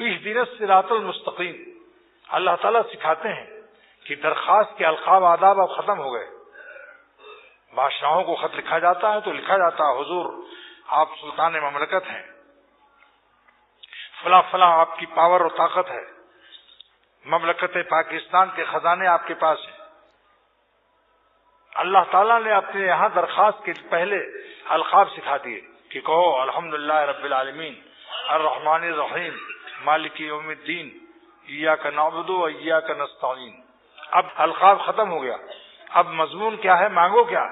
اہدنا الصراط المستقیم. اللہ تعالیٰ سکھاتے ہیں کہ درخواست کے القاب آداب اب ختم ہو گئے. بادشاہوں کو خط لکھا جاتا ہے تو لکھا جاتا ہے حضور آپ سلطان مملکت ہیں، فلاں فلاں آپ کی پاور اور طاقت ہے، مملکت پاکستان کے خزانے آپ کے پاس ہیں. اللہ تعالیٰ نے اپنے یہاں درخواست کے پہلے القاب سکھا دیے کہ کہو الحمدللہ رب العالمین الرحمن الرحیم مالک یوم الدین ایاک نعبد و ایاک نستعین. اب القاب ختم ہو گیا، اب مضمون کیا ہے، مانگو کیا.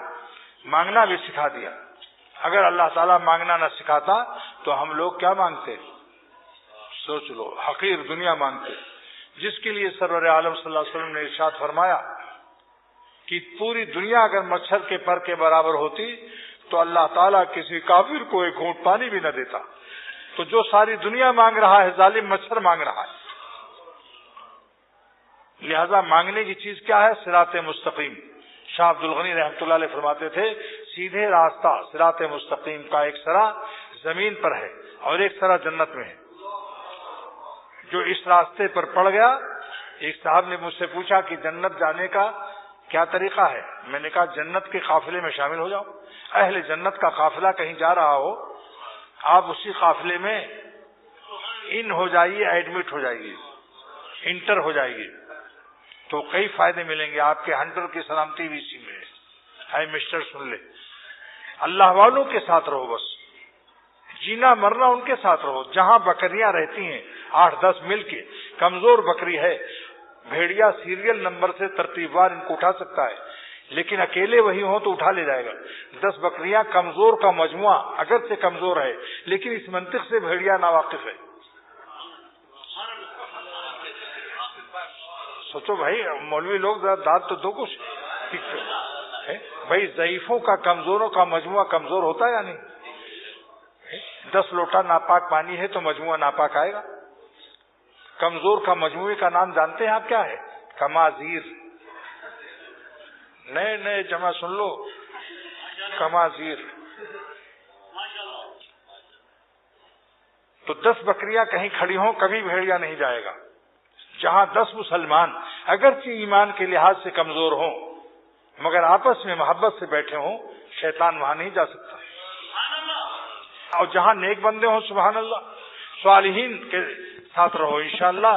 مانگنا بھی سکھا دیا. اگر اللہ تعالیٰ مانگنا نہ سکھاتا تو ہم لوگ کیا مانگتے؟ سوچ لو، حقیر دنیا مانگتے، جس کے لیے سرور عالم صلی اللہ علیہ وسلم نے ارشاد فرمایا کہ پوری دنیا اگر مچھر کے پر کے برابر ہوتی تو اللہ تعالیٰ کسی کافر کو ایک گھونٹ پانی بھی نہ دیتا. تو جو ساری دنیا مانگ رہا ہے ظالم مچھر مانگ رہا ہے. لہذا مانگنے کی چیز کیا ہے؟ صراط مستقیم. شاہ عبد الغنی رحمۃ اللہ علیہ فرماتے تھے سیدھے راستہ صراط مستقیم کا ایک سرا زمین پر ہے اور ایک سرا جنت میں ہے. جو اس راستے پر پڑ گیا، ایک صاحب نے مجھ سے پوچھا کہ جنت جانے کا کیا طریقہ ہے؟ میں نے کہا جنت کے قافلے میں شامل ہو جاؤ. اہل جنت کا قافلہ کہیں جا رہا ہو، آپ اسی قافلے میں ان ہو جائیے، ایڈمٹ ہو جائیے، انٹر ہو جائیے، تو کئی فائدے ملیں گے. آپ کے ہنٹر کی سلامتی بھی اسی میں ہے. مسٹر سن لے، اللہ والوں کے ساتھ رہو، بس جینا مرنا ان کے ساتھ رہو. جہاں بکریاں رہتی ہیں 8-10 مل کے، کمزور بکری ہے، بھیڑیا سیریل نمبر سے ترتیب وار ان کو اٹھا سکتا ہے، لیکن اکیلے وہی ہوں تو اٹھا لے جائے گا. 10 بکریاں کمزور کا مجموعہ اگرچہ کمزور ہے، لیکن اس منطق سے بھیڑیا ناواقف ہے. سوچو بھائی، مولوی لوگ ذرا داد تو دو کچھ. بھائی ضعیفوں کا کمزوروں کا مجموعہ کمزور ہوتا ہے یا نہیں؟ 10 لوٹا ناپاک پانی ہے تو مجموعہ ناپاک آئے گا. کمزور کا مجموعے کا نام جانتے ہیں آپ کیا ہے؟ کمازیر. نئے جمع سن لو، کمازیر. تو 10 بکریاں کہیں کھڑی ہوں کبھی بھیڑیا نہیں جائے گا. جہاں 10 مسلمان اگرچہ ایمان کے لحاظ سے کمزور ہوں مگر آپس میں محبت سے بیٹھے ہوں، شیطان وہاں نہیں جا سکتا. اور جہاں نیک بندے ہوں، سبحان اللہ، صالحین کے ساتھ رہو، انشاءاللہ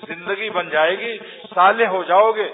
زندگی بن جائے گی، صالح ہو جاؤ گے.